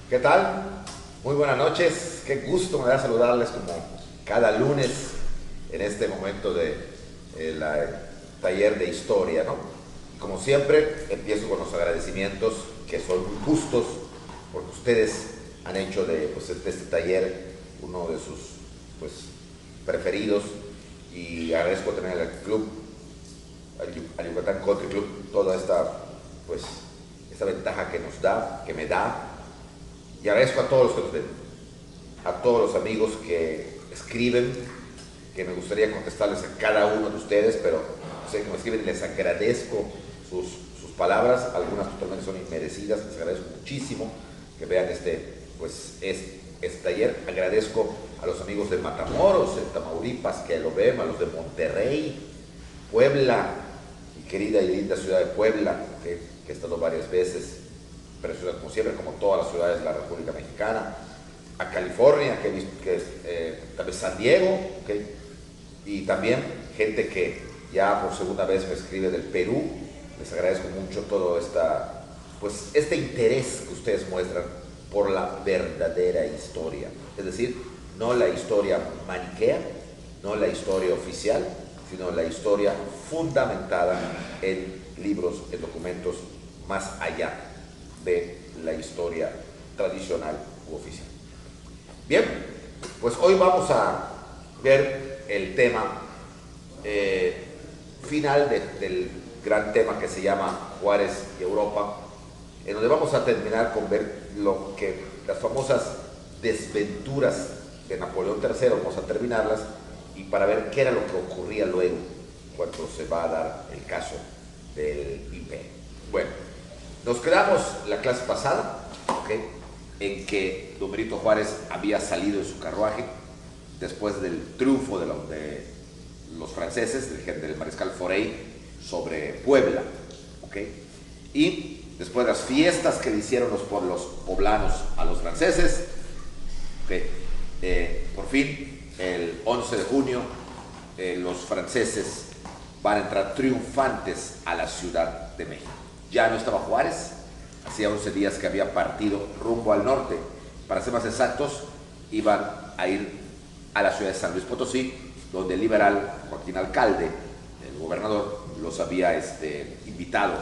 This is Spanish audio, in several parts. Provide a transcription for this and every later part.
¿Qué tal? Muy buenas noches. Qué gusto me da saludarles como cada lunes en este momento de taller de historia, ¿no? Como siempre, empiezo con los agradecimientos que son muy justos porque ustedes han hecho de este taller uno de sus pues, preferidos y agradezco tener al club, al Yucatán Country Club, toda esta ventaja que nos da, que me da. Y agradezco a todos los que nos ven, a todos los amigos que escriben, que me gustaría contestarles a cada uno de ustedes, pero sé que me escriben y les agradezco sus palabras, algunas totalmente son inmerecidas, les agradezco muchísimo que vean este taller. Agradezco a los amigos de Matamoros, en Tamaulipas, que lo ven, a los de Monterrey, Puebla, mi querida y linda ciudad de Puebla, que he estado varias veces, ciudad, como siempre, como todas las ciudades de la República Mexicana, a California, también San Diego, ¿okay? Y también gente que ya por segunda vez me escribe del Perú. Les agradezco mucho todo este interés que ustedes muestran por la verdadera historia, es decir, no la historia maniquea, no la historia oficial, sino la historia fundamentada en libros, en documentos más allá de la historia tradicional u oficial. Bien, pues hoy vamos a ver el tema final del gran tema que se llama Juárez y Europa, en donde vamos a terminar con ver las famosas desventuras de Napoleón III, vamos a terminarlas, y para ver qué era lo que ocurría luego cuando se va a dar el caso del imperio. Bueno, nos quedamos la clase pasada, ¿okay?, en que don Benito Juárez había salido en su carruaje después del triunfo de los franceses, del mariscal Forey, sobre Puebla, ¿okay?, y después de las fiestas que le hicieron los poblanos a los franceses, ¿okay?, por fin, el 11 de junio, los franceses van a entrar triunfantes a la Ciudad de México. Ya no estaba Juárez, hacía 11 días que había partido rumbo al norte. Para ser más exactos, iban a ir a la ciudad de San Luis Potosí, donde el liberal Joaquín Alcalde, el gobernador, los había invitado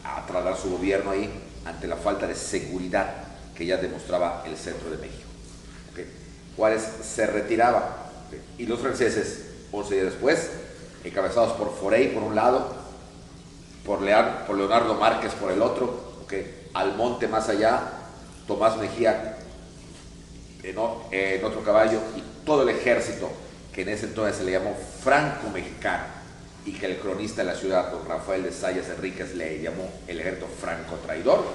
a trasladar su gobierno ahí ante la falta de seguridad que ya demostraba el centro de México. ¿Okay? Juárez se retiraba, ¿okay?, y los franceses, 11 días después, encabezados por Forey por un lado, por Leonardo Márquez por el otro, ¿okay?, Almonte más allá, Tomás Mejía en otro caballo, y todo el ejército que en ese entonces se le llamó franco-mexicano, y que el cronista de la ciudad, don Rafael de Sayas Enríquez, le llamó el ejército franco-traidor,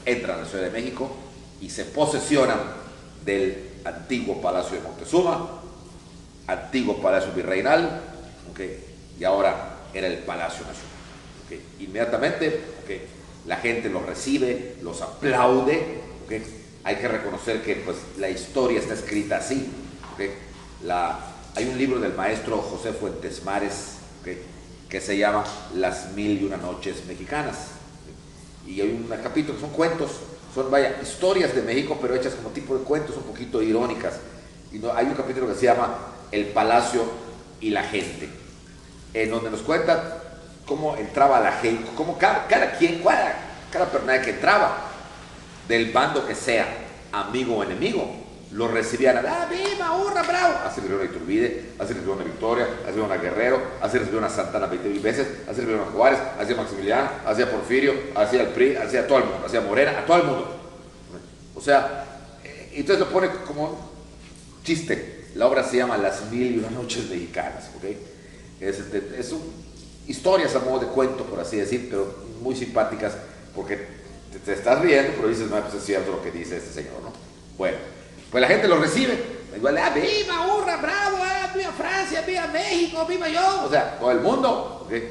entran a la Ciudad de México y se posesionan del antiguo Palacio de Moctezuma, antiguo Palacio Virreinal, ¿okay?, y ahora era el Palacio Nacional. ¿Okay? Inmediatamente, ¿okay?, la gente los recibe, los aplaude, ¿okay? Hay que reconocer que pues, la historia está escrita así, ¿okay? Hay un libro del maestro José Fuentes Mares, ¿okay?, que se llama Las Mil y Una Noches Mexicanas, ¿okay?, y hay un capítulo que son cuentos, son historias de México, pero hechas como tipo de cuentos un poquito irónicas, y hay un capítulo que se llama El Palacio y la Gente, en donde nos cuenta cómo entraba la gente, cómo cada personaje que entraba, del bando que sea, amigo o enemigo, lo recibían, viva, hurra, bravo. Así recibieron a Iturbide, así recibieron a Victoria, así recibieron a Guerrero, así recibieron a Santana 20,000 veces, así recibieron a Juárez, así a Maximiliano, así a Porfirio, así al PRI, así a todo el mundo, así a Morena, a todo el mundo. O sea, entonces lo pone como chiste. La obra se llama Las Mil y Una Noches Mexicanas, ¿okay? Historias a modo de cuento, por así decir, pero muy simpáticas, porque te estás riendo, pero dices, no, pues es cierto lo que dice este señor, ¿no? Bueno, pues la gente lo recibe, igual, viva, hurra, bravo, viva Francia, viva México, viva yo, o sea, todo el mundo, ¿okay?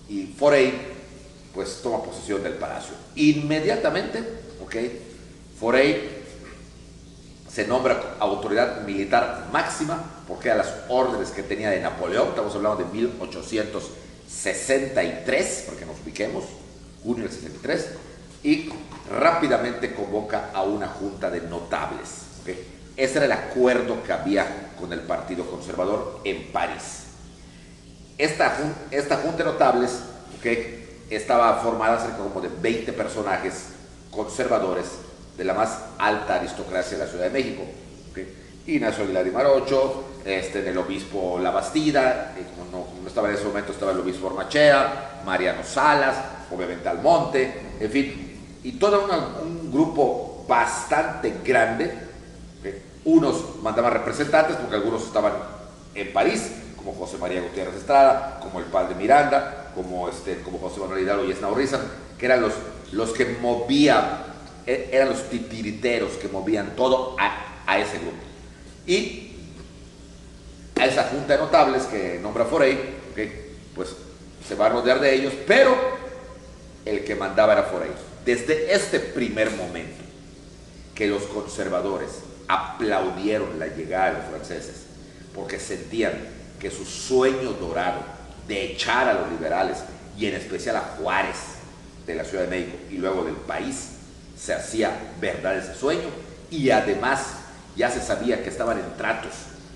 Y Forey, pues toma posesión del palacio. Inmediatamente, ¿okay?, Forey se nombra autoridad militar máxima, porque a las órdenes que tenía de Napoleón, estamos hablando de 1863, para que nos ubiquemos, junio del 63, y rápidamente convoca a una junta de notables. ¿Okay? Ese era el acuerdo que había con el Partido Conservador en París. Esta junta de notables, ¿okay?, estaba formada cerca como de 20 personajes conservadores de la más alta aristocracia de la Ciudad de México. ¿Okay? Ignacio Aguilar y Marocho, el obispo Labastida, como no estaba en ese momento, estaba el obispo Ormachea, Mariano Salas, obviamente Almonte, en fin, y todo un grupo bastante grande. ¿Okay? Unos mandaban representantes porque algunos estaban en París, como José María Gutiérrez Estrada, como el padre Miranda, como José Manuel Hidalgo y Esnaurrizan, que eran los que movían, eran los titiriteros que movían todo a ese grupo. Y a esa junta de notables que nombra Forey, ¿okay?, pues se va a rodear de ellos, pero el que mandaba era Forey. Desde este primer momento que los conservadores aplaudieron la llegada de los franceses, porque sentían que su sueño dorado de echar a los liberales, y en especial a Juárez de la Ciudad de México y luego del país, se hacía verdad ese sueño, y además ya se sabía que estaban en tratos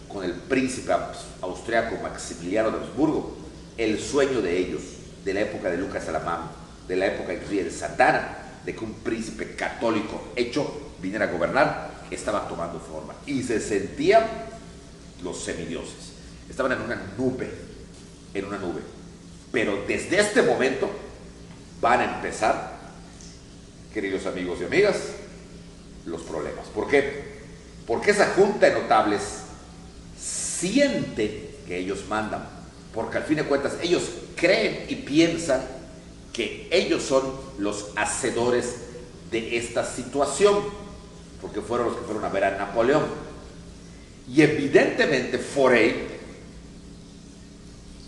con el príncipe austriaco Maximiliano de Habsburgo. El sueño de ellos, de la época de Lucas Alamán, de la época de Santana, de que un príncipe católico hecho viniera a gobernar, estaba tomando forma, y se sentían los semidioses. Estaban en una nube, pero desde este momento van a empezar, queridos amigos y amigas, los problemas. ¿Por qué? Porque esa junta de notables siente que ellos mandan, porque al fin de cuentas ellos creen y piensan que ellos son los hacedores de esta situación, porque fueron los que fueron a ver a Napoleón. Y evidentemente Forey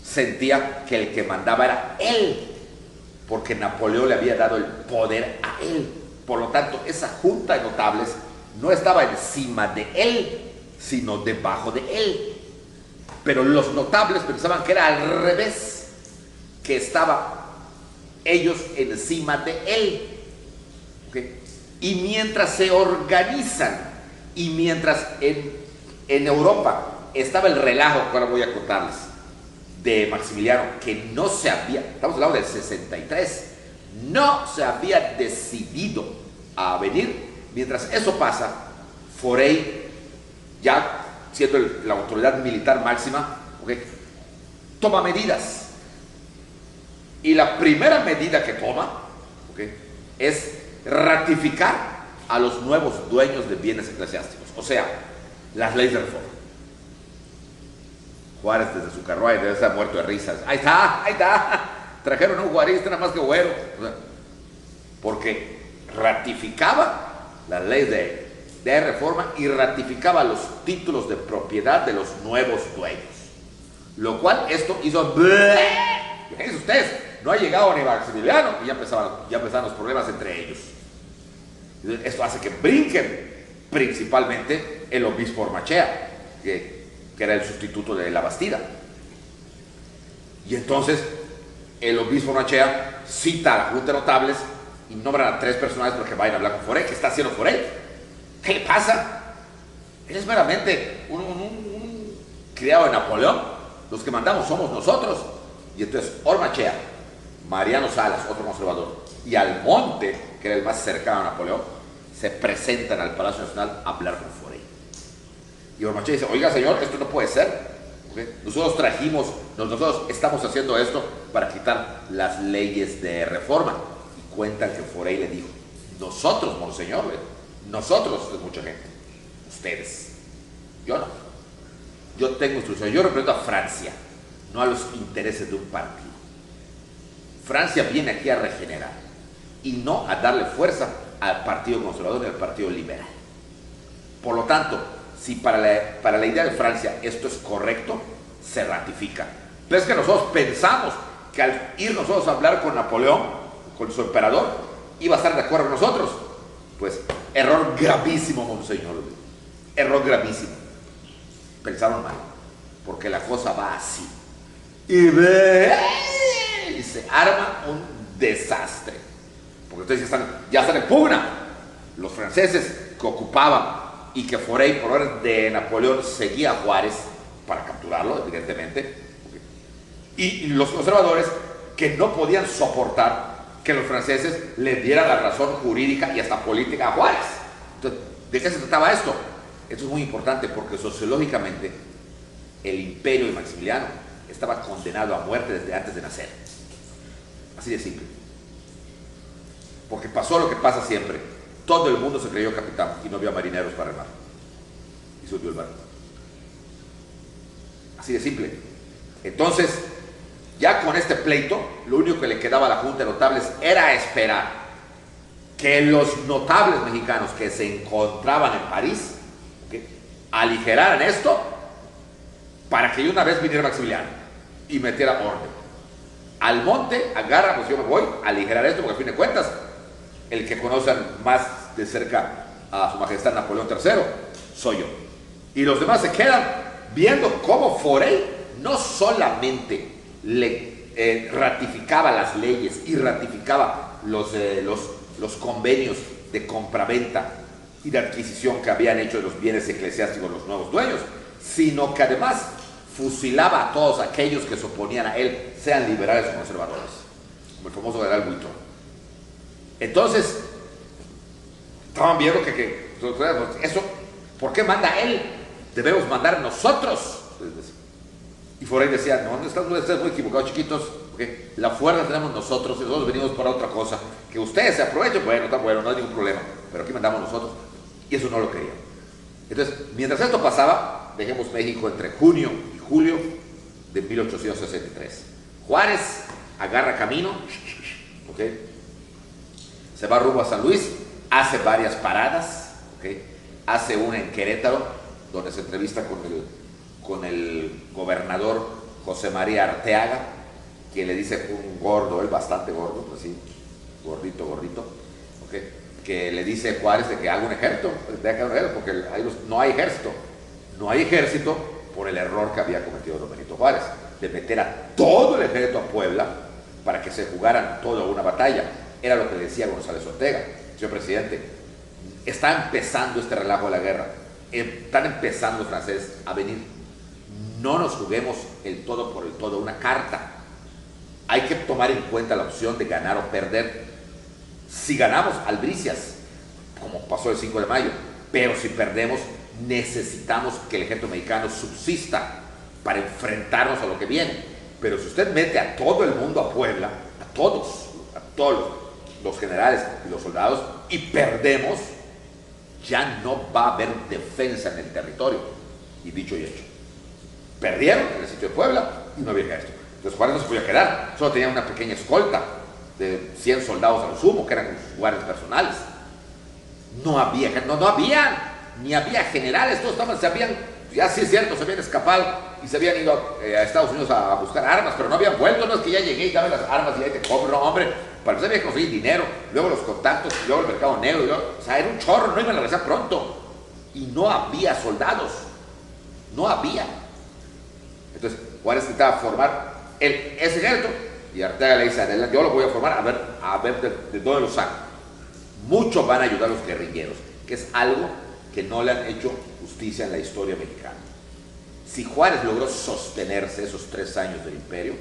sentía que el que mandaba era él, porque Napoleón le había dado el poder a él. Por lo tanto, esa junta de notables no estaba encima de él, sino debajo de él. Pero los notables pensaban que era al revés, que estaban ellos encima de él. ¿Okay? Y mientras se organizan, y mientras en Europa estaba el relajo, que ahora voy a contarles, de Maximiliano, que no se había, estamos hablando del 63, no se había decidido a venir. Mientras eso pasa, Forey, ya siendo la autoridad militar máxima, ¿okay?, toma medidas. Y la primera medida que toma, ¿okay?, es ratificar a los nuevos dueños de bienes eclesiásticos, o sea, las leyes de reforma. Juárez desde su carruaje debe estar muerto de risas. Ahí está, trajeron un juarista nada más que güero. O sea, porque ratificaba las leyes de reforma y ratificaba los títulos de propiedad de los nuevos dueños. Lo cual esto hizo... Fíjense ustedes, no ha llegado ni Maximiliano y ya empezaban los problemas entre ellos. Esto hace que brinquen principalmente el obispo Ormachea, que era el sustituto de Labastida. Y entonces el obispo Ormachea cita a la junta de notables y nombran a 3 personajes para que vayan a hablar con Forey. ¿Qué está haciendo Forey? ¿Qué le pasa? Él es meramente un criado de Napoleón. Los que mandamos somos nosotros. Y entonces Ormachea, Mariano Salas, otro conservador, y Almonte, que era el más cercano a Napoleón, se presentan al Palacio Nacional a hablar con Forey. Y Ormachea dice: oiga, señor, esto no puede ser. ¿Okay? Nosotros estamos haciendo esto para quitar las leyes de reforma. Y cuentan que Forey le dijo: nosotros, monseñor, nosotros es mucha gente, ustedes, yo no. Yo tengo instrucciones, yo represento a Francia, no a los intereses de un partido. Francia viene aquí a regenerar y no a darle fuerza al Partido Conservador y al Partido Liberal. Por lo tanto, si para la idea de Francia esto es correcto, se ratifica. Pero es que nosotros pensamos que al ir nosotros a hablar con Napoleón, con su emperador, iba a estar de acuerdo con nosotros. Pues error gravísimo, monseñor, error gravísimo. Pensaron mal, porque la cosa va así. Y se arma un desastre. porque ustedes ya están en pugna. Los franceses que ocupaban y que Forey, por orden de Napoleón, seguía a Juárez para capturarlo, evidentemente, y los conservadores que no podían soportar que los franceses le dieran la razón jurídica y hasta política a Juárez. Entonces, ¿de qué se trataba esto? Esto es muy importante porque sociológicamente el imperio de Maximiliano estaba condenado a muerte desde antes de nacer. Así de simple. Porque pasó lo que pasa siempre. Todo el mundo se creyó capitán y no había marineros para el mar. Y subió el barco. Así de simple. Entonces, ya con este pleito, lo único que le quedaba a la Junta de Notables era esperar que los notables mexicanos que se encontraban en París, ¿okay?, aligeraran esto para que de una vez viniera Maximiliano y metiera orden. Al monte, agarra, pues yo me voy a aligerar esto, porque a fin de cuentas, el que conocen más de cerca a su majestad Napoleón III soy yo. Y los demás se quedan viendo cómo Forey no solamente le ratificaba las leyes y ratificaba los convenios de compraventa y de adquisición que habían hecho de los bienes eclesiásticos los nuevos dueños, sino que además fusilaba a todos aquellos que se oponían a él, sean liberales o conservadores, como el famoso general Buitrón. Entonces, estaban viendo que eso, ¿por qué manda él? Debemos mandar nosotros. Y Forey decía, no, están ustedes muy equivocados, chiquitos, porque la fuerza tenemos nosotros y nosotros venimos para otra cosa. Que ustedes se aprovechen, bueno, está bueno, no hay ningún problema, pero aquí mandamos nosotros. Y eso no lo querían. Entonces, mientras esto pasaba, dejemos México entre junio y julio de 1863. Juárez agarra camino, ¿okay?, se va rumbo a San Luis, hace varias paradas, ¿okay?, hace una en Querétaro, donde se entrevista con el gobernador José María Arteaga, que le dice, un gordo, él bastante gordo, pues sí, gordito, ¿okay?, que le dice Juárez de que haga un ejército, porque no hay ejército por el error que había cometido don Benito Juárez, de meter a todo el ejército a Puebla para que se jugaran toda una batalla. Era lo que decía González Ortega: señor presidente, está empezando este relajo de la guerra, están empezando los franceses a venir, no nos juguemos el todo por el todo, una carta. Hay que tomar en cuenta la opción de ganar o perder. Si ganamos, albricias, como pasó el 5 de mayo, pero si perdemos, necesitamos que el ejército mexicano subsista para enfrentarnos a lo que viene. Pero si usted mete a todo el mundo a Puebla, a todos los generales y los soldados, y perdemos, ya no va a haber defensa en el territorio. Y dicho y hecho, perdieron en el sitio de Puebla y no había ejército. Entonces Juárez no se podía quedar, solo tenía una pequeña escolta de 100 soldados a lo sumo, que eran sus guardias personales. No había, ni había generales, todos se habían, ya sí es cierto, se habían escapado y se habían ido a Estados Unidos a buscar armas, pero no habían vuelto. No es que ya llegué y dame las armas y ahí te compro, no, hombre, para empezar había que conseguir dinero, luego los contactos, luego el mercado negro, o sea, era un chorro, no iban a regresar pronto. Y no había soldados, no había. Entonces Juárez intentaba formar ese ejército, y Arteaga le dice, adelante, yo lo voy a formar, a ver de dónde lo saco. Muchos van a ayudar a los guerrilleros, que es algo que no le han hecho justicia en la historia mexicana. Si Juárez logró sostenerse esos 3 años del imperio,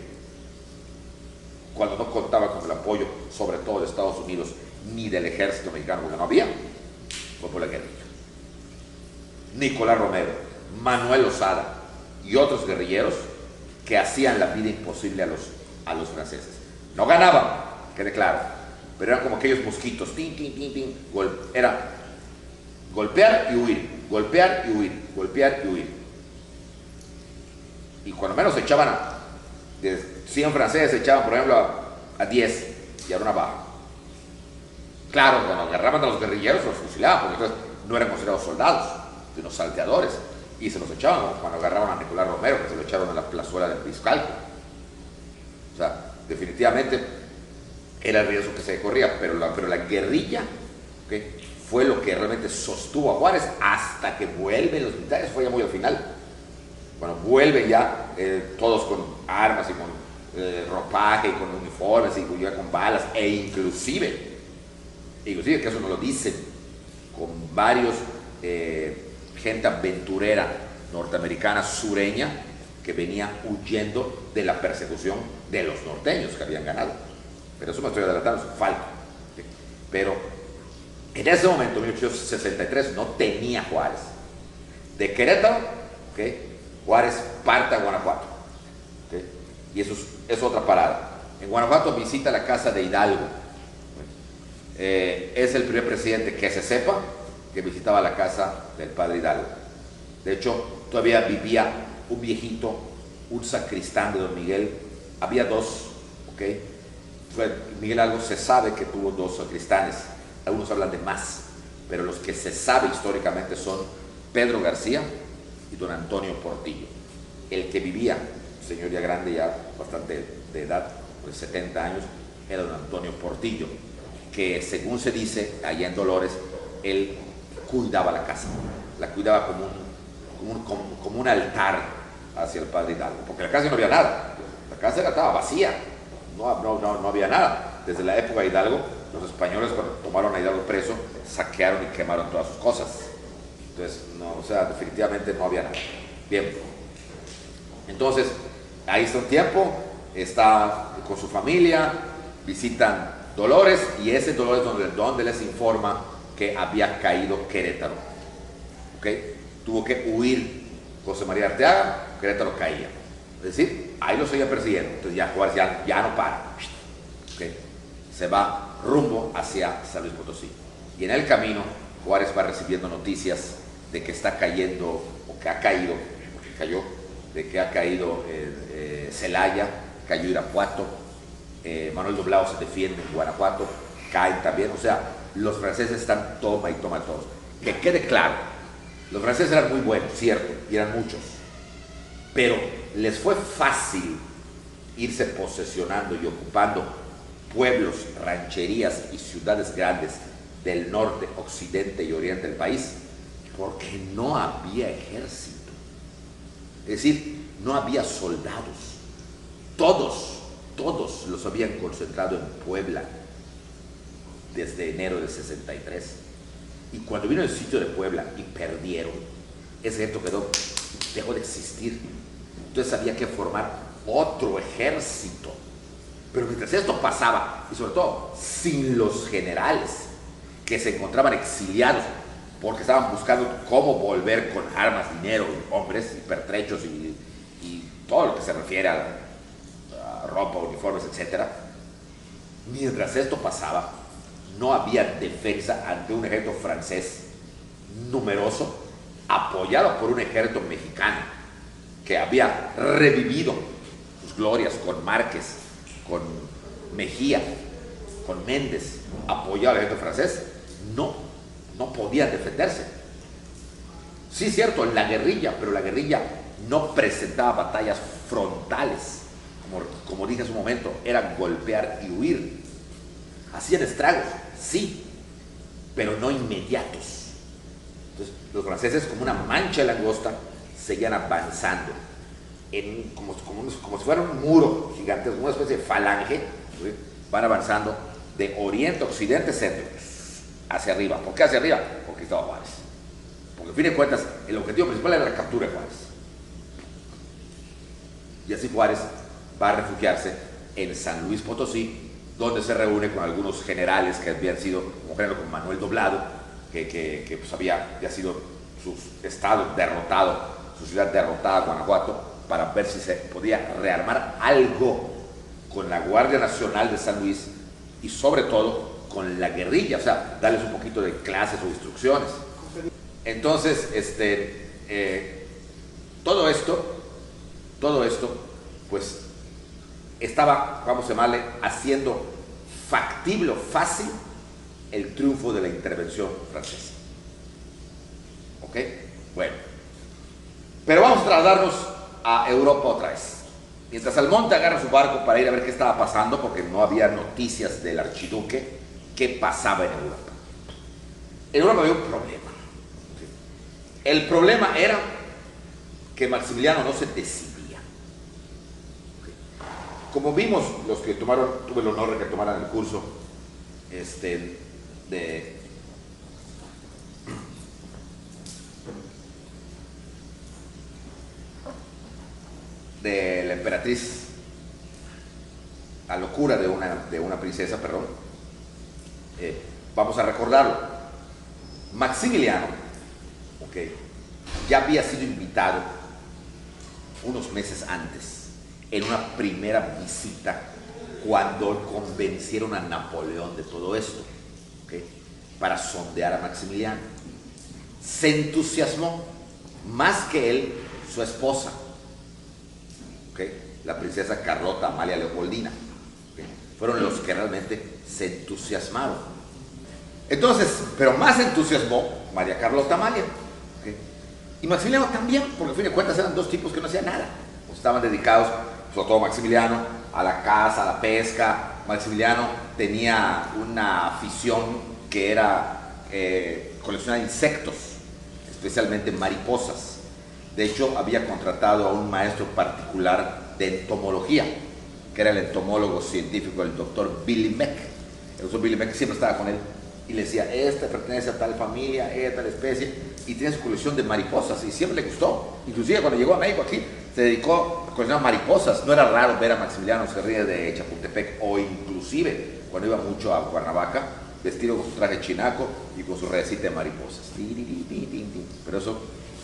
cuando no contaba con el apoyo, sobre todo de Estados Unidos, ni del ejército mexicano, porque no había, fue por la guerrilla. Nicolás Romero, Manuel Lozada y otros guerrilleros que hacían la vida imposible a los franceses. No ganaban, quede claro, pero eran como aquellos mosquitos, tin, tin, tin, tin. Era golpear y huir, golpear y huir, golpear y huir. Y cuando menos echaban de 100 franceses, echaban por ejemplo a 10 y a una baja. Claro, cuando agarraban a los guerrilleros los fusilaban, porque entonces no eran considerados soldados, sino salteadores, y se los echaban, como cuando agarraban a Nicolás Romero, que se lo echaron a la plazuela del Piscalco. O sea, definitivamente era el riesgo que se corría, pero la guerrilla, ¿okay?, fue lo que realmente sostuvo a Juárez hasta que vuelven los militares. Fue ya muy al final, cuando vuelven ya todos con armas y con ropaje y con uniformes y ya con balas, e inclusive inclusive que eso nos lo dicen con varios gente aventurera norteamericana sureña que venía huyendo de la persecución de los norteños que habían ganado. Pero eso me estoy adelantando, es falso. ¿Sí? Pero en ese momento, 1863, no tenía Juárez. De Querétaro, ¿okay? Juárez parte a Guanajuato. ¿Okay? Y eso es otra parada. En Guanajuato visita la casa de Hidalgo. Es el primer presidente que se sepa que visitaba la casa del padre Hidalgo. De hecho, todavía vivía un viejito, un sacristán de don Miguel. Había dos, ¿ok? Miguel Hidalgo se sabe que tuvo dos sacristanes. Algunos hablan de más, pero los que se sabe históricamente son Pedro García y don Antonio Portillo. El que vivía, señor ya grande, ya bastante de edad, pues 70 años, era don Antonio Portillo, que según se dice, allá en Dolores, él cuidaba la casa, la cuidaba como un altar hacia el padre Hidalgo, porque en la casa no había nada, la casa estaba vacía, no había nada. Desde la época de Hidalgo, los españoles cuando tomaron a Hidalgo preso, saquearon y quemaron todas sus cosas. Entonces, no, o sea, definitivamente no había nada. Bien, entonces, ahí está un tiempo, está con su familia, visitan Dolores, y ese Dolores donde les informa que había caído Querétaro. ¿Okay? Tuvo que huir José María Arteaga, Querétaro caía. Es decir, ahí lo seguía persiguiendo. Entonces ya Juárez ya no para. ¿Okay? Se va rumbo hacia San Luis Potosí. Y en el camino, Juárez va recibiendo noticias de que está cayendo, o que ha caído, porque cayó, de que ha caído Celaya, cayó Irapuato, Manuel Doblado se defiende en Guanajuato, caen también. O sea, los franceses están toma y toma todos. Que quede claro, los franceses eran muy buenos, cierto, y eran muchos, pero les fue fácil irse posesionando y ocupando pueblos, rancherías y ciudades grandes del norte, occidente y oriente del país, porque no había ejército. Es decir, no había soldados. Todos los habían concentrado en Puebla desde enero del 63. Y cuando vino el sitio de Puebla y perdieron, ese ejército dejó de existir. Entonces había que formar otro ejército. Pero mientras esto pasaba, y sobre todo sin los generales que se encontraban exiliados porque estaban buscando cómo volver con armas, dinero, hombres y pertrechos y todo lo que se refiere a ropa, uniformes, etc. Mientras esto pasaba, no había defensa ante un ejército francés numeroso, apoyado por un ejército mexicano que había revivido sus glorias con Márquez, con Mejía, con Méndez, apoyado al ejército francés. No podían defenderse. Sí, es cierto, la guerrilla, pero la guerrilla no presentaba batallas frontales. Como dije hace un momento, era golpear y huir. Hacían estragos, sí, pero no inmediatos. Entonces, los franceses, como una mancha de langosta, seguían avanzando como si fuera un muro gigante, una especie de falange. ¿Sí? Van avanzando de oriente, occidente, centro, hacia arriba. ¿Por qué hacia arriba? Porque estaba Juárez. Porque a fin de cuentas, el objetivo principal era la captura de Juárez. Y así Juárez va a refugiarse en San Luis Potosí, donde se reúne con algunos generales que habían sido, como por ejemplo con Manuel Doblado, que pues había sido su estado derrotado, su ciudad derrotada, Guanajuato, para ver si se podía rearmar algo con la Guardia Nacional de San Luis y sobre todo con la guerrilla, o sea, darles un poquito de clases o instrucciones. Entonces, todo esto, pues, estaba, vamos a llamarle, haciendo factible o fácil el triunfo de la intervención francesa. ¿Ok? Bueno. Pero vamos a trasladarnos a Europa otra vez. Mientras Almonte agarra su barco para ir a ver qué estaba pasando, porque no había noticias del archiduque, qué pasaba en Europa. En Europa había un problema. El problema era que Maximiliano no se decidía. Como vimos los que tuve el honor de que tomaran el curso, de la emperatriz, la locura de una princesa, perdón, vamos a recordarlo. Maximiliano, okay, ya había sido invitado unos meses antes en una primera visita cuando convencieron a Napoleón de todo esto, okay, para sondear a Maximiliano. Se entusiasmó más que él su esposa, okay, la princesa Carlota Amalia Leopoldina, okay, fueron los que realmente se entusiasmaron. Entonces, pero más se entusiasmó María Carlota Amalia, okay, y Maximiliano también, porque al fin de cuentas eran dos tipos que no hacían nada, pues estaban dedicados, sobre todo Maximiliano, a la caza, a la pesca. Maximiliano tenía una afición que era coleccionar insectos, especialmente mariposas. De hecho, había contratado a un maestro particular de entomología, que era el entomólogo científico, el doctor Billy Meck. El doctor Billy Meck siempre estaba con él y le decía, esta pertenece a tal familia, a tal especie, y tiene su colección de mariposas, y siempre le gustó. Inclusive cuando llegó a México aquí, se dedicó a coleccionar mariposas. No era raro ver a Maximiliano Cerrilla de Chapultepec, o inclusive cuando iba mucho a Cuernavaca, vestido con su traje chinaco y con su redecita de mariposas. Pero eso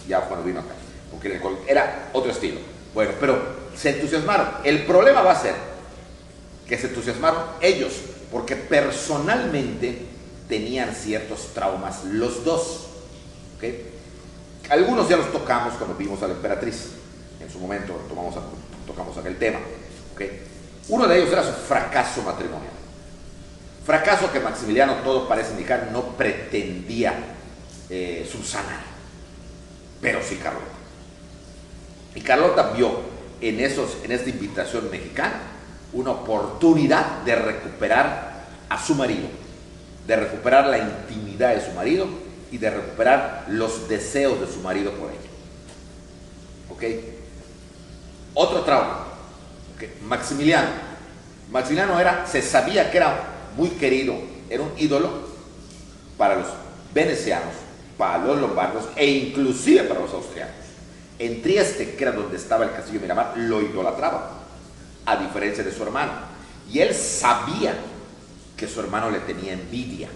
ya cuando vino acá, porque era otro estilo. Bueno, pero se entusiasmaron. El problema va a ser que se entusiasmaron ellos, porque personalmente tenían ciertos traumas los dos, ¿okay? Algunos ya los tocamos cuando vimos a la emperatriz, en su momento tocamos aquel tema, ¿okay? Uno de ellos era su fracaso matrimonial, fracaso que Maximiliano, todo parece indicar, no pretendía subsanar, pero sí Carlota. Y Carlota vio en esta invitación mexicana una oportunidad de recuperar a su marido, de recuperar la intimidad de su marido y de recuperar los deseos de su marido por ella. ¿Ok? Otro trauma. ¿Okay? Maximiliano se sabía que era muy querido, era un ídolo para los venecianos, para los lombardos e inclusive para los austrianos. En Trieste, que era donde estaba el castillo Miramar, lo idolatraba, a diferencia de su hermano. Y él sabía que su hermano le tenía envidia,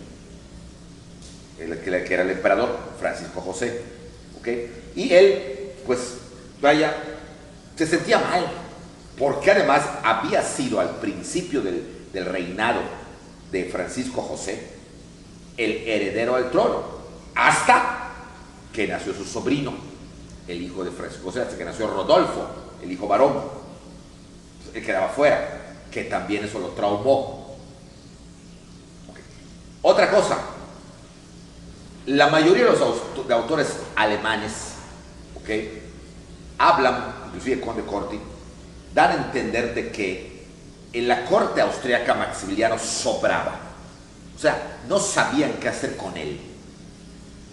que era el emperador Francisco José, ¿okay? Y él, pues, vaya, se sentía mal, porque además había sido al principio del reinado de Francisco José el heredero al trono, hasta que nació su sobrino, el hijo de Francisco José, hasta que nació Rodolfo, el hijo varón. Él quedaba fuera, que también eso lo traumó. Okay. Otra cosa, la mayoría de los autores alemanes, ¿okay?, hablan, inclusive Conde Corti, dan a entender de que en la corte austríaca Maximiliano sobraba. O sea, no sabían qué hacer con él.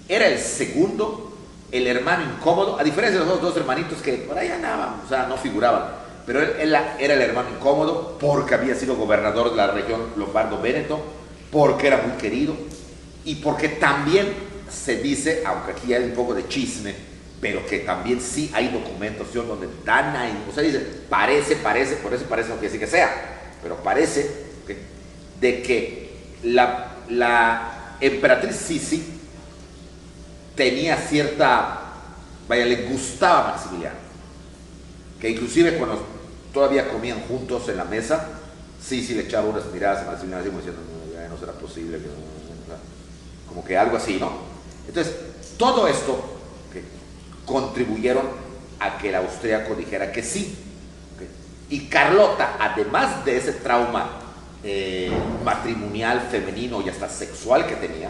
Era el segundo, el hermano incómodo, a diferencia de los dos hermanitos que por ahí andaban, o sea, no figuraban. Pero él era el hermano incómodo porque había sido gobernador de la región Lombardo-Véneto, porque era muy querido y porque también se dice, aunque aquí hay un poco de chisme, pero que también sí hay documentación donde dan ahí, o sea, dice, parece, por eso parece, no quiere decir que sea, pero parece de que la emperatriz Sisi tenía cierta, vaya, le gustaba a Maximiliano, que inclusive cuando todavía comían juntos en la mesa, Sisi le echaba unas miradas a Maximiliano así como diciendo, no, ya no será posible, como que algo así, ¿no? Entonces, todo esto contribuyeron a que el austríaco dijera que sí. Y Carlota, además de ese trauma matrimonial, femenino y hasta sexual que tenía,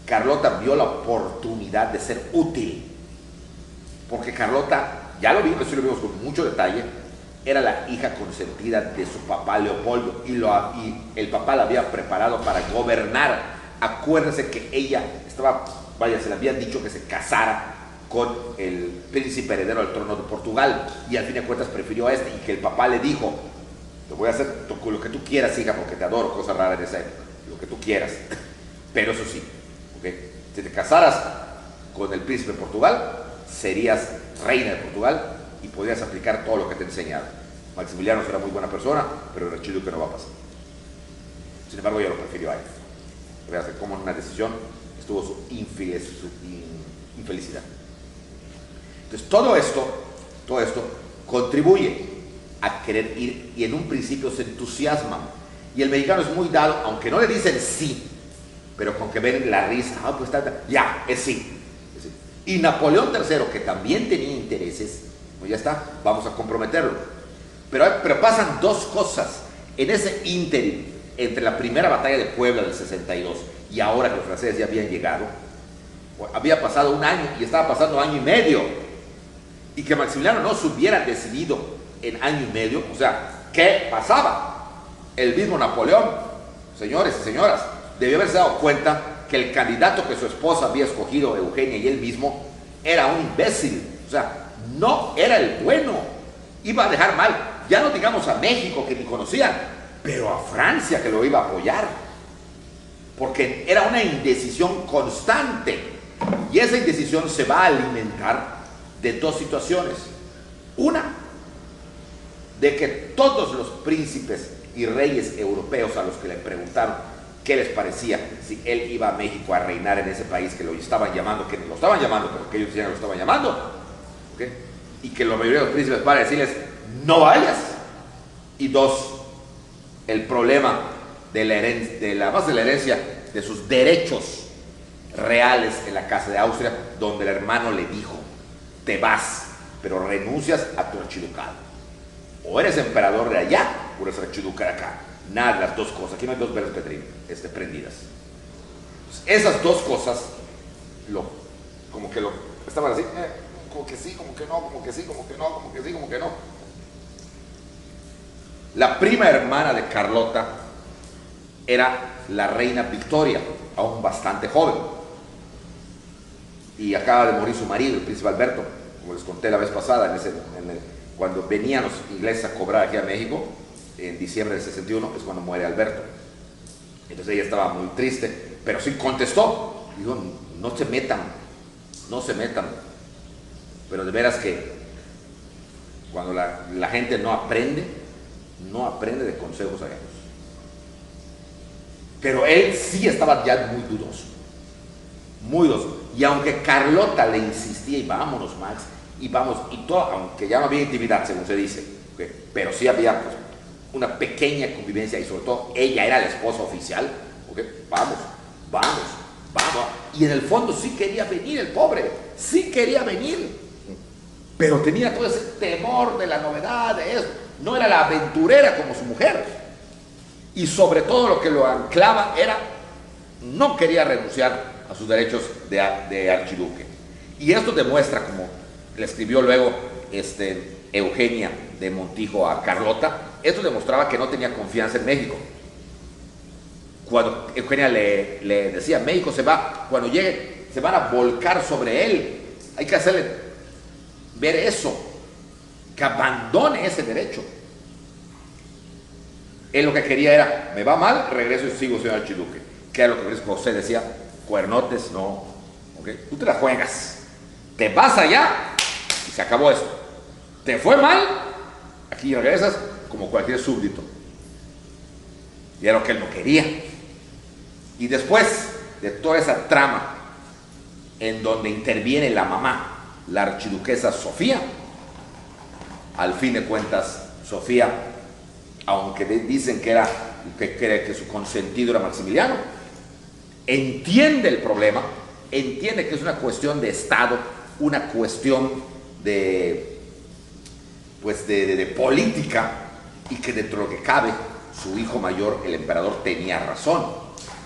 Carlota vio la oportunidad de ser útil, porque Carlota, ya lo vimos, sí lo vimos con mucho detalle, era la hija consentida de su papá Leopoldo, y el papá la había preparado para gobernar. Acuérdense que ella estaba, vaya, se le habían dicho que se casara con el príncipe heredero al trono de Portugal, y al fin de cuentas prefirió a este, y que el papá le dijo, te voy a hacer lo que tú quieras, hija, porque te adoro, cosa rara en esa época, lo que tú quieras. Pero eso sí, ¿okay? Si te casaras con el príncipe de Portugal, serías reina de Portugal y podrías aplicar todo lo que te he enseñado. Maximiliano será muy buena persona, pero el archiduque no va a pasar. Sin embargo, yo lo prefirió a él. Veas cómo en una decisión estuvo su infelicidad. Entonces, todo esto contribuye a querer ir, y en un principio se entusiasman. Y el mexicano es muy dado, aunque no le dicen sí, pero con que ven la risa, pues ya, es sí. Y Napoleón III, que también tenía intereses, pues ya está, vamos a comprometerlo. Pero pasan dos cosas. En ese ínterin, entre la primera batalla de Puebla del 62 y ahora que los franceses ya habían llegado, había pasado un año y estaba pasando año y medio. Y que Maximiliano no se hubiera decidido en año y medio, o sea, ¿qué pasaba? El mismo Napoleón, señores y señoras, debió haberse dado cuenta que el candidato que su esposa había escogido, Eugenia, y él mismo, era un imbécil. O sea, no era el bueno. Iba a dejar mal, ya no digamos a México, que ni conocían, pero a Francia, que lo iba a apoyar. Porque era una indecisión constante. Y esa indecisión se va a alimentar de dos situaciones. Una, de que todos los príncipes y reyes europeos a los que le preguntaron qué les parecía si él iba a México a reinar en ese país que lo estaban llamando, que lo estaban llamando, pero que ellos decían que lo estaban llamando, ¿okay? Y que la mayoría de los príncipes van a decirles, no vayas. Y dos, el problema de la herencia, de sus derechos reales en la casa de Austria, donde el hermano le dijo, te vas, pero renuncias a tu archiducado. O eres emperador de allá, o eres archiduque de acá. Nada, las dos cosas. Aquí no hay dos velas prendidas. Pues esas dos cosas, estaban así, como que sí, como que no, como que sí, como que no, como que sí, como que no. La prima hermana de Carlota era la reina Victoria, aún bastante joven. Y acaba de morir su marido, el príncipe Alberto, como les conté la vez pasada, cuando venían los ingleses a cobrar aquí a México, en diciembre del 61, es cuando muere Alberto. Entonces ella estaba muy triste, pero sí contestó. Dijo, no se metan. Pero de veras que cuando la gente no aprende de consejos ajenos. Pero él sí estaba ya muy dudoso. Y aunque Carlota le insistía, y vámonos, Max, y vamos, y todo, aunque ya no había intimidad, según se dice, ¿okay? Pero sí había pues, una pequeña convivencia, y sobre todo ella era la esposa oficial, ¿okay? Vamos. Y en el fondo sí quería venir el pobre, sí quería venir, pero tenía todo ese temor de la novedad, de eso. No era la aventurera como su mujer. Y sobre todo lo que lo anclaba era, no quería renunciar a sus derechos de archiduque. Y esto demuestra, como le escribió luego Eugenia de Montijo a Carlota, esto demostraba que no tenía confianza en México. Cuando Eugenia le decía, México se va, cuando llegue, se van a volcar sobre él. Hay que hacerle ver eso, que abandone ese derecho. Él lo que quería era, me va mal, regreso y sigo siendo archiduque. Que era lo que José decía, cuernotes, no. ¿Okay? Tú te la juegas, te vas allá y se acabó esto. Te fue mal, aquí regresas como cualquier súbdito. Y era lo que él no quería. Y después de toda esa trama en donde interviene la mamá, la archiduquesa Sofía, al fin de cuentas Sofía, aunque dicen que su consentido era Maximiliano, entiende el problema, entiende que es una cuestión de Estado, una cuestión de política, y que dentro de lo que cabe, su hijo mayor, el emperador, tenía razón.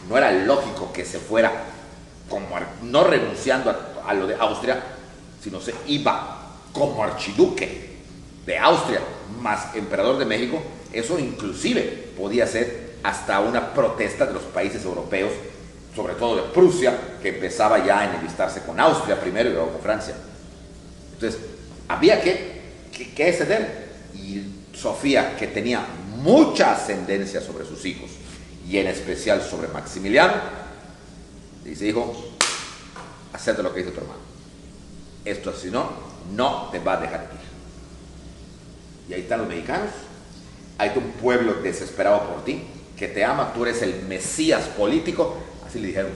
No era lógico que se fuera, no renunciando a lo de Austria, sino se iba como archiduque de Austria, más emperador de México. Eso inclusive podía ser hasta una protesta de los países europeos, sobre todo de Prusia, que empezaba ya a enemistarse con Austria primero y luego con Francia. Entonces, había que ceder. Y Sofía, que tenía mucha ascendencia sobre sus hijos, y en especial sobre Maximiliano, Le dice, hijo, acepta lo que dice tu hermano. Esto, si no, no te va a dejar ir. Y ahí están los mexicanos. Hay un pueblo desesperado por ti, que te ama, tú eres el Mesías político. Así le dijeron.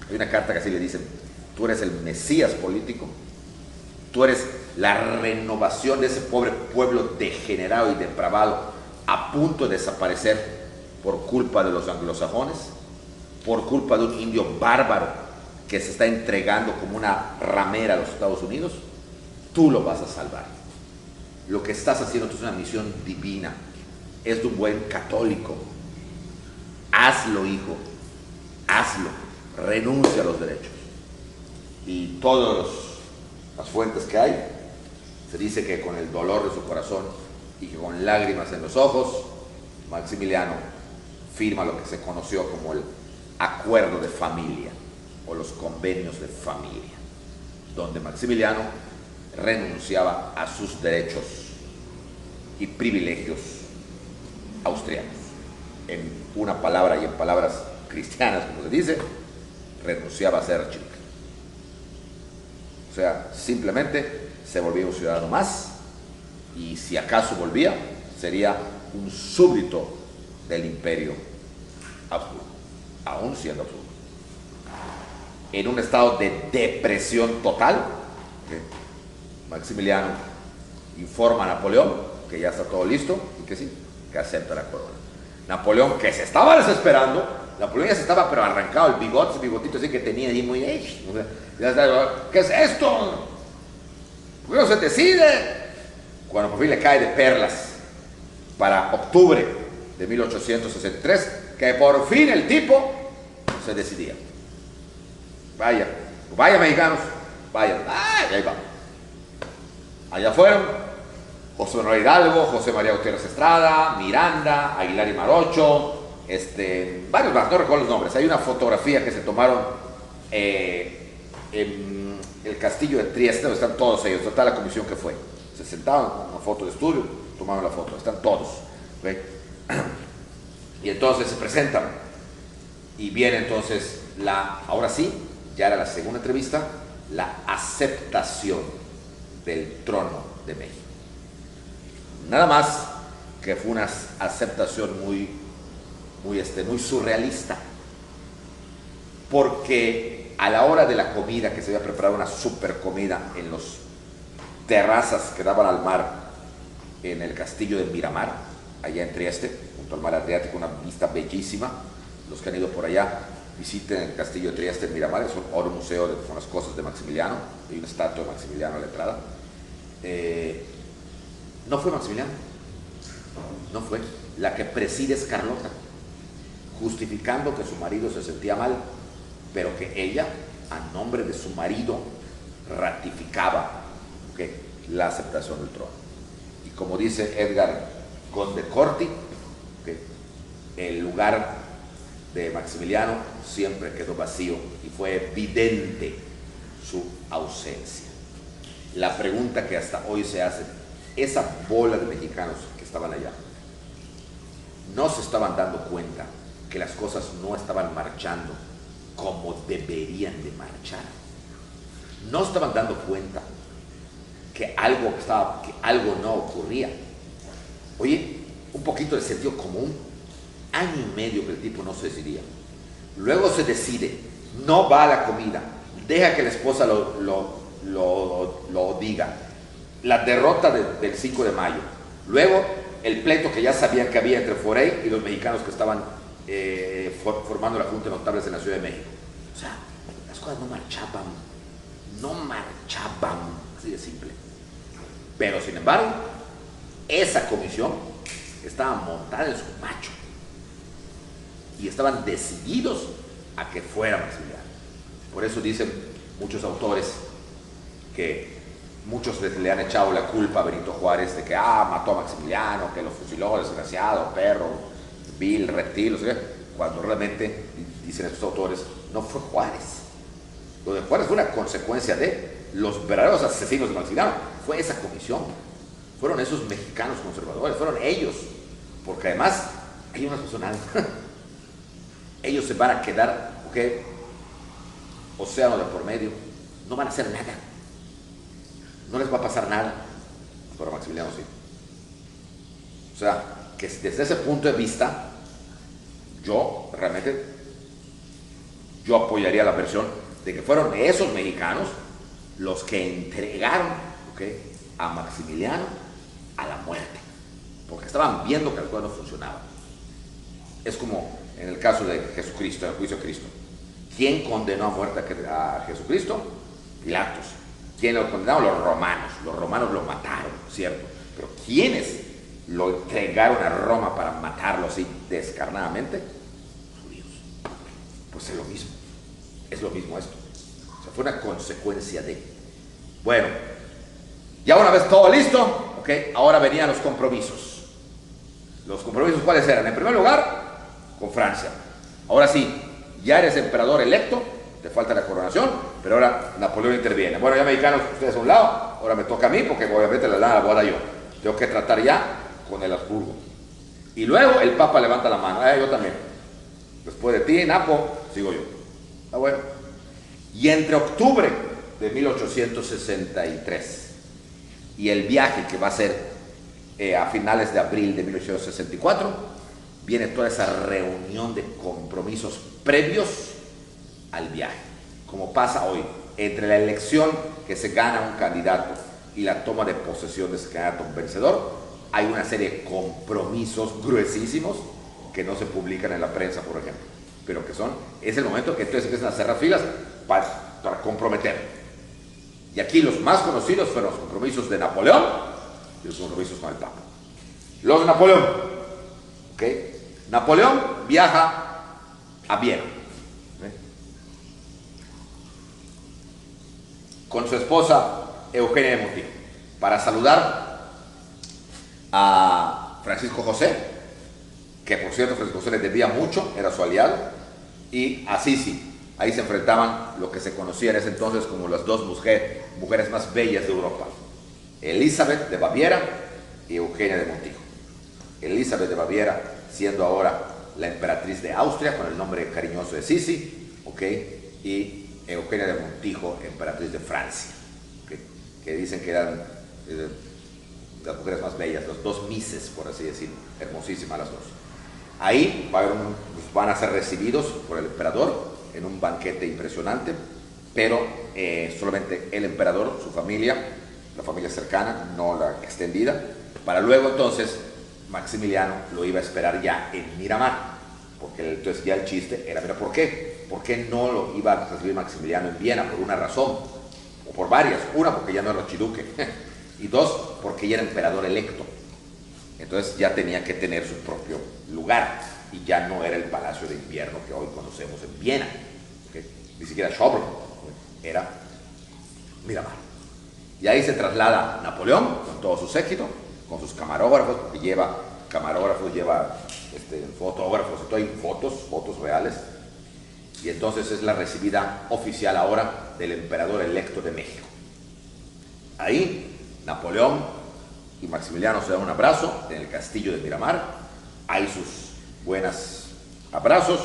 Hay una carta que así le dicen, tú eres el Mesías político. Tú eres la renovación de ese pobre pueblo degenerado y depravado, a punto de desaparecer por culpa de los anglosajones, por culpa de un indio bárbaro que se está entregando como una ramera a los Estados Unidos. Tú lo vas a salvar. Lo que estás haciendo es una misión divina, es de un buen católico. Hazlo, hijo, hazlo, renuncia a los derechos. Y todas las fuentes que hay, se dice que con el dolor de su corazón y que con lágrimas en los ojos, Maximiliano firma lo que se conoció como el acuerdo de familia o los convenios de familia, donde Maximiliano renunciaba a sus derechos y privilegios austriacos. En una palabra y en palabras cristianas, como se dice, renunciaba a ser archiduque. O sea, simplemente se volvía un ciudadano más, y si acaso volvía, sería un súbdito del imperio Habsburgo, aún siendo Habsburgo. En un estado de depresión total, Maximiliano informa a Napoleón que ya está todo listo y que sí, que acepta la corona. Napoleón, que se estaba desesperando, Napoleón ya se estaba pero arrancado el bigote, ese bigotito así que tenía ahí muy... ¿Qué es esto? ¿Por qué no se decide? Cuando por fin le cae de perlas para octubre de 1863, que por fin el tipo se decidía. Vaya, vaya mexicanos, vayan, ahí va. Allá fueron José Manuel Hidalgo, José María Gutiérrez Estrada, Miranda, Aguilar y Marocho, varios más, no recuerdo los nombres. Hay una fotografía que se tomaron en el castillo de Trieste, donde están todos ellos, toda la comisión que fue. Se sentaban con una foto de estudio, tomaron la foto, están todos. ¿Okay? Y entonces se presentan y viene entonces ahora sí, ya era la segunda entrevista, la aceptación del trono de México. Nada más que fue una aceptación muy surrealista, porque a la hora de la comida, que se había preparado una super comida en las terrazas que daban al mar en el castillo de Miramar, allá en Trieste, junto al mar Adriático, una vista bellísima. Los que han ido por allá, visiten el castillo de Trieste en Miramar, es un museo con las cosas de Maximiliano, hay una estatua de Maximiliano a la entrada. No fue Maximiliano, no fue. La que preside es Carlota, justificando que su marido se sentía mal, pero que ella, a nombre de su marido, ratificaba la aceptación del trono. Y como dice Edgar Conde Corti, el lugar de Maximiliano siempre quedó vacío y fue evidente su ausencia. La pregunta que hasta hoy se hace, esa bola de mexicanos que estaban allá, no se estaban dando cuenta que las cosas no estaban marchando como deberían de marchar. No estaban dando cuenta que algo no ocurría. Oye, un poquito de sentido común. Año y medio que el tipo no se decidía. Luego se decide, no va a la comida, deja que la esposa lo diga. La derrota del 5 de mayo. Luego el pleito que ya sabían que había entre Forey y los mexicanos que estaban formando la Junta de Notables en la Ciudad de México. O sea, las cosas no marchaban, así de simple. Pero sin embargo, esa comisión estaba montada en su macho y estaban decididos a que fuera Maximiliano. Por eso dicen muchos autores que muchos le han echado la culpa a Benito Juárez de que mató a Maximiliano, que lo fusiló, desgraciado, perro, vil, reptil, o sea, cuando realmente, dicen estos autores, no fue Juárez. Lo de Juárez fue una consecuencia de los verdaderos asesinos de Maximiliano. Fue esa comisión, fueron esos mexicanos conservadores, fueron ellos, porque además hay una persona, ellos se van a quedar, océano de por medio, no van a hacer nada. No les va a pasar nada. Pero Maximiliano sí. O sea, que desde ese punto de vista, yo realmente, yo apoyaría la versión de que fueron esos mexicanos los que entregaron, ¿okay?, a Maximiliano a la muerte, porque estaban viendo que el juego no funcionaba. Es como en el caso de Jesucristo, el juicio de Cristo. ¿Quién condenó a muerte a Jesucristo? Pilatos. ¿Quién lo condenó? Los romanos. Los romanos lo mataron, ¿cierto? Pero ¿quiénes lo entregaron a Roma para matarlo así descarnadamente? Los judíos. Pues es lo mismo. Es lo mismo esto. O sea, fue una consecuencia de... Bueno, ya una vez todo listo, ¿ok? Ahora venían los compromisos. ¿Los compromisos cuáles eran? En primer lugar, con Francia. Ahora sí, ya eres emperador electo, te falta la coronación, pero ahora Napoleón interviene. Bueno, ya mexicanos, ustedes a un lado, ahora me toca a mí, porque obviamente la voy a dar yo. Tengo que tratar ya con el Habsburgo. Y luego el Papa levanta la mano, yo también. Después de ti, Napo, sigo yo. Ah, bueno. Y entre octubre de 1863 y el viaje que va a ser a finales de abril de 1864, viene toda esa reunión de compromisos previos al viaje, como pasa hoy, entre la elección que se gana un candidato y la toma de posesión de ese candidato vencedor, hay una serie de compromisos gruesísimos que no se publican en la prensa, por ejemplo, pero que es el momento que entonces empiezan a cerrar filas para comprometer. Y aquí los más conocidos fueron los compromisos de Napoleón y los compromisos con el Papa. Los de Napoleón, ¿ok? Napoleón viaja a Viena, con su esposa Eugenia de Montijo para saludar a Francisco José, que por cierto Francisco José le debía mucho, era su aliado, y a Sisi. Ahí se enfrentaban lo que se conocía en ese entonces como las dos mujeres más bellas de Europa, Elizabeth de Baviera y Eugenia de Montijo. Elizabeth de Baviera siendo ahora la emperatriz de Austria con el nombre cariñoso de Sisi, ¿okay?, y Eugenia de Montijo, emperatriz de Francia, ¿okay?, que dicen que eran las mujeres más bellas, los dos mises, por así decirlo, hermosísimas las dos. Ahí van a ser recibidos por el emperador en un banquete impresionante, pero solamente el emperador, su familia, la familia cercana, no la extendida, para luego entonces Maximiliano lo iba a esperar ya en Miramar, porque entonces ya el chiste era, mira, ¿por qué? ¿Por qué no lo iba a recibir Maximiliano en Viena? Por una razón, o por varias. Una, porque ya no era archiduque, y dos, porque ya era emperador electo. Entonces ya tenía que tener su propio lugar, y ya no era el Palacio de Invierno que hoy conocemos en Viena, ¿okay?, ni siquiera Schönbrunn, era Miramar. Y ahí se traslada Napoleón con todo su séquito, con sus camarógrafos, porque lleva camarógrafos, lleva fotógrafos, y todo, hay fotos reales, y entonces es la recibida oficial ahora del emperador electo de México. Ahí Napoleón y Maximiliano se dan un abrazo en el castillo de Miramar, hay sus buenos abrazos,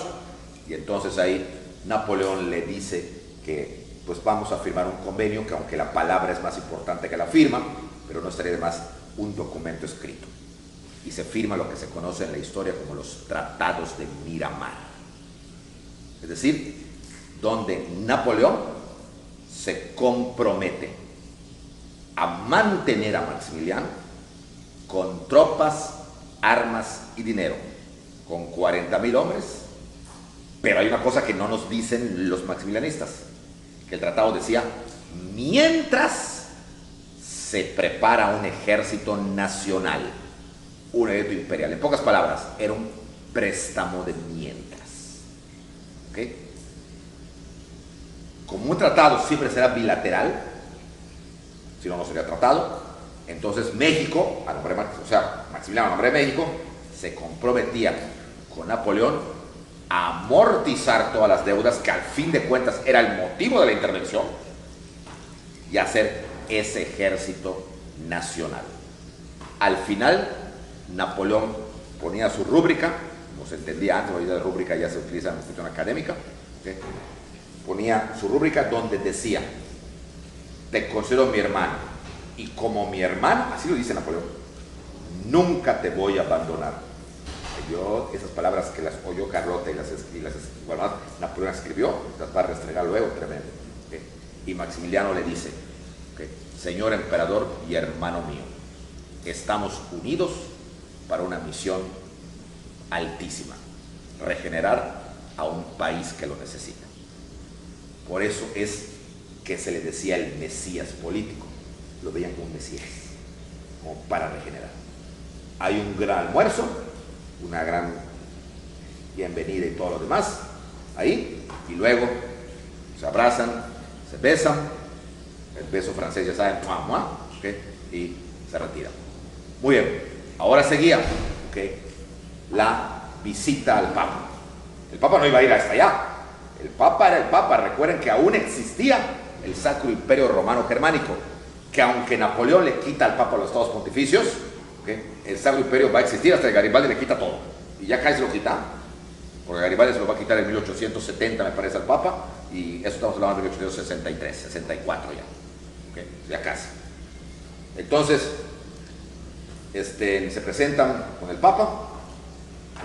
y entonces ahí Napoleón le dice que pues vamos a firmar un convenio, que aunque la palabra es más importante que la firma, pero no estaría de más un documento escrito. Y se firma lo que se conoce en la historia como los Tratados de Miramar. Es decir, donde Napoleón se compromete a mantener a Maximiliano con tropas, armas y dinero, con 40,000 hombres, pero hay una cosa que no nos dicen los maximilianistas, que el tratado decía, mientras se prepara un ejército nacional, un ejército imperial. En pocas palabras, era un préstamo de mientras. ¿Okay? Como un tratado siempre será bilateral, si no, no sería tratado, entonces México, Maximiliano a nombre de México, se comprometía con Napoleón a amortizar todas las deudas, que al fin de cuentas era el motivo de la intervención, y hacer ese ejército nacional. Al final, Napoleón ponía su rúbrica, como se entendía antes, hoy la rúbrica ya se utiliza en la cuestión académica, ¿okay?, ponía su rúbrica donde decía: te considero mi hermano, y como mi hermano, así lo dice Napoleón, nunca te voy a abandonar. Yo, esas palabras que las oyó Carlota bueno, Napoleón escribió, las va a restregar luego, tremendo. ¿Okay? Y Maximiliano le dice: ¿okay? Señor emperador y hermano mío, estamos unidos para una misión altísima: regenerar a un país que lo necesita. Por eso es que se le decía el Mesías político. Lo veían como un Mesías, como para regenerar. Hay un gran almuerzo, una gran bienvenida y todo lo demás ahí, y luego se abrazan, se besan, el beso francés, ya saben, muah, muah, ¿okay? Y se retiran. Muy bien, ahora seguía, ¿okay?, la visita al Papa. El Papa no iba a ir hasta allá. El Papa era el Papa. Recuerden que aún existía el Sacro Imperio Romano Germánico, que aunque Napoleón le quita al Papa los estados pontificios, ¿okay?, el Sacro Imperio va a existir hasta que Garibaldi le quita todo. Y ya casi se lo quita, porque Garibaldi se lo va a quitar en 1870, me parece, al Papa, y eso estamos hablando de 1863, 64 ya. ¿Okay? Ya casi. Entonces, se presentan con el Papa,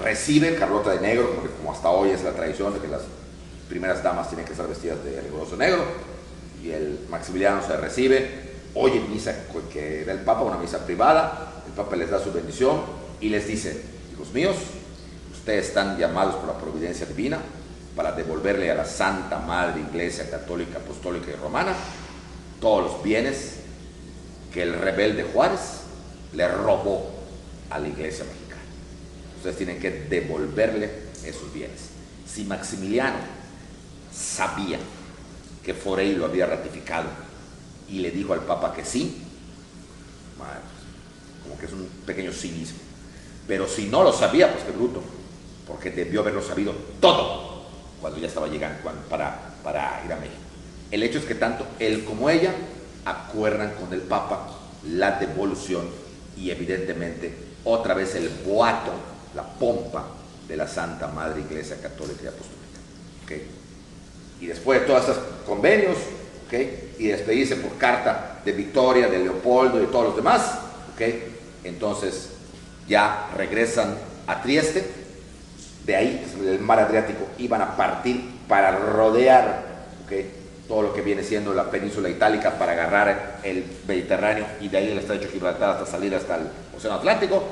reciben Carlota de negro, porque como hasta hoy es la tradición de que las primeras damas tienen que estar vestidas de riguroso negro, y el Maximiliano se recibe, oye misa que da el Papa, una misa privada, el Papa les da su bendición y les dice: hijos míos, ustedes están llamados por la providencia divina para devolverle a la Santa Madre Iglesia Católica, Apostólica y Romana todos los bienes que el rebelde Juárez le robó a la Iglesia mexicana. Ustedes tienen que devolverle esos bienes. Si Maximiliano sabía que Forey lo había ratificado y le dijo al Papa que sí, bueno, como que es un pequeño cinismo. Pero si no lo sabía, pues qué bruto, porque debió haberlo sabido todo cuando ya estaba llegando para ir a México. El hecho es que tanto él como ella acuerdan con el Papa la devolución, y evidentemente otra vez el boato, la pompa de la Santa Madre Iglesia Católica y Apostólica. ¿Okay? Y después de todos estos convenios, ¿okay?, y despedirse por carta de Victoria, de Leopoldo y de todos los demás, ¿okay?, entonces ya regresan a Trieste. De ahí, el mar Adriático, iban a partir para rodear, ¿okay?, todo lo que viene siendo la península itálica, para agarrar el Mediterráneo, y de ahí el estrecho de Gibraltar hasta salir hasta el Océano Atlántico.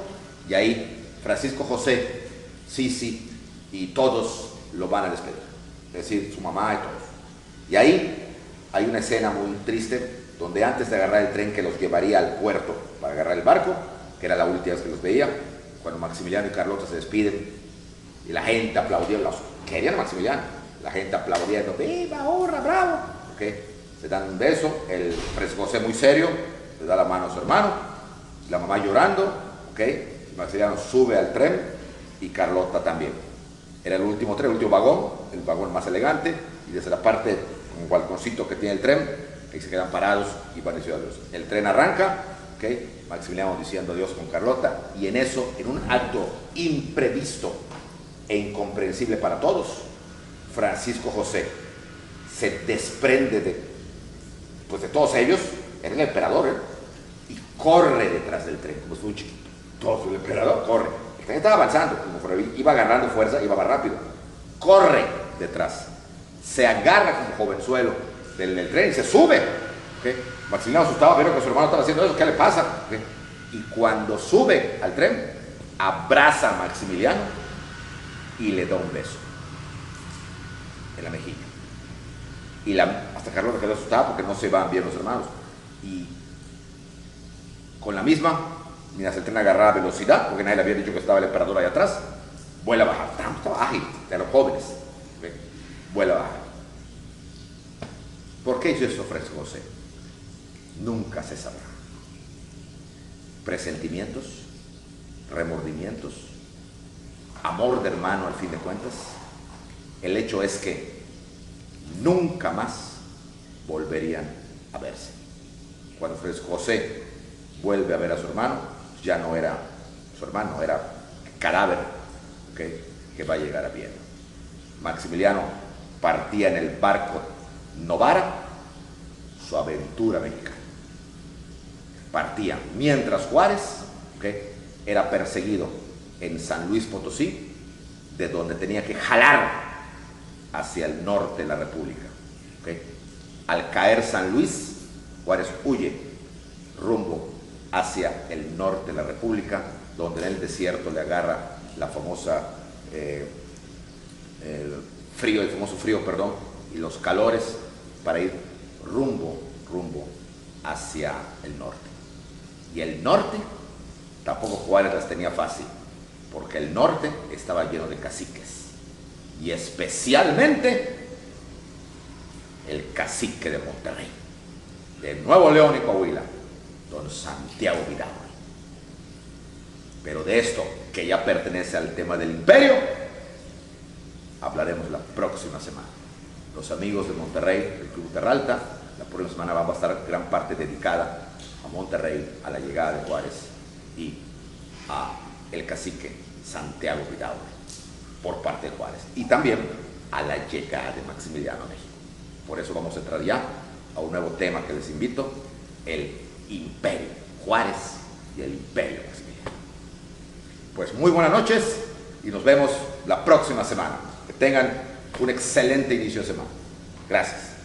Y ahí Francisco José, Sisi y todos lo van a despedir, es decir, su mamá y todos. Y ahí hay una escena muy triste, donde antes de agarrar el tren que los llevaría al puerto para agarrar el barco, que era la última vez que los veía, cuando Maximiliano y Carlota se despiden, y la gente aplaudía, los querían a Maximiliano, la gente aplaudiendo, ¡viva, hurra, bravo! ¿Okay? Se dan un beso, el Francisco José muy serio, le da la mano a su hermano, la mamá llorando, ¿okay?, Maximiliano sube al tren, y Carlota también. Era el último tren, el último vagón, el vagón más elegante, y desde la parte, un balconcito que tiene el tren, ahí se quedan parados y van diciendo adiós. El tren arranca, ¿okay?, Maximiliano diciendo adiós con Carlota, y en eso, en un acto imprevisto e incomprensible para todos, Francisco José se desprende de todos ellos, era el emperador, y corre detrás del tren, como si fuera un chiquito. Todo el emperador corre. El tren estaba avanzando, como iba agarrando fuerza, iba más rápido. Corre detrás, se agarra como jovenzuelo del tren y se sube. ¿Okay? Maximiliano asustado, vieron que su hermano estaba haciendo eso, ¿qué le pasa? ¿Okay? Y cuando sube al tren, abraza a Maximiliano y le da un beso en la mejilla. Y hasta Carlota quedó asustada porque no se iban bien los hermanos. Y con la misma, mientras el tren agarraba velocidad, porque nadie le había dicho que estaba el emperador ahí atrás, vuela a bajar. Estaba ágil, de los jóvenes. ¿Okay? Vuela a bajar. ¿Por qué hizo eso Francisco José? Nunca se sabrá. Presentimientos, remordimientos, amor de hermano al fin de cuentas. El hecho es que nunca más volverían a verse. Cuando Francisco José vuelve a ver a su hermano, ya no era su hermano, era cadáver, ¿okay?, que va a llegar a Viena. Maximiliano partía en el barco Novara su aventura mexicana. Partía mientras Juárez, ¿okay?, era perseguido en San Luis Potosí, de donde tenía que jalar hacia el norte de la República. ¿Okay? Al caer San Luis, Juárez huye rumbo hacia el norte de la República, donde en el desierto le agarra la famosa el famoso frío, y los calores, para ir rumbo hacia el norte. Y el norte, tampoco Juárez las tenía fácil, porque el norte estaba lleno de caciques, y especialmente el cacique de Monterrey, de Nuevo León y Coahuila, don Santiago Vidal. Pero de esto, que ya pertenece al tema del imperio, hablaremos la próxima semana. Los amigos de Monterrey, del Club Peralta, la próxima semana va a estar gran parte dedicada a Monterrey, a la llegada de Juárez y a el cacique Santiago Vidal por parte de Juárez, y también a la llegada de Maximiliano a México. Por eso vamos a entrar ya a un nuevo tema que les invito: el imperio Juárez y el imperio Maximiliano. Pues muy buenas noches y nos vemos la próxima semana. Que tengan un excelente inicio de semana. Gracias.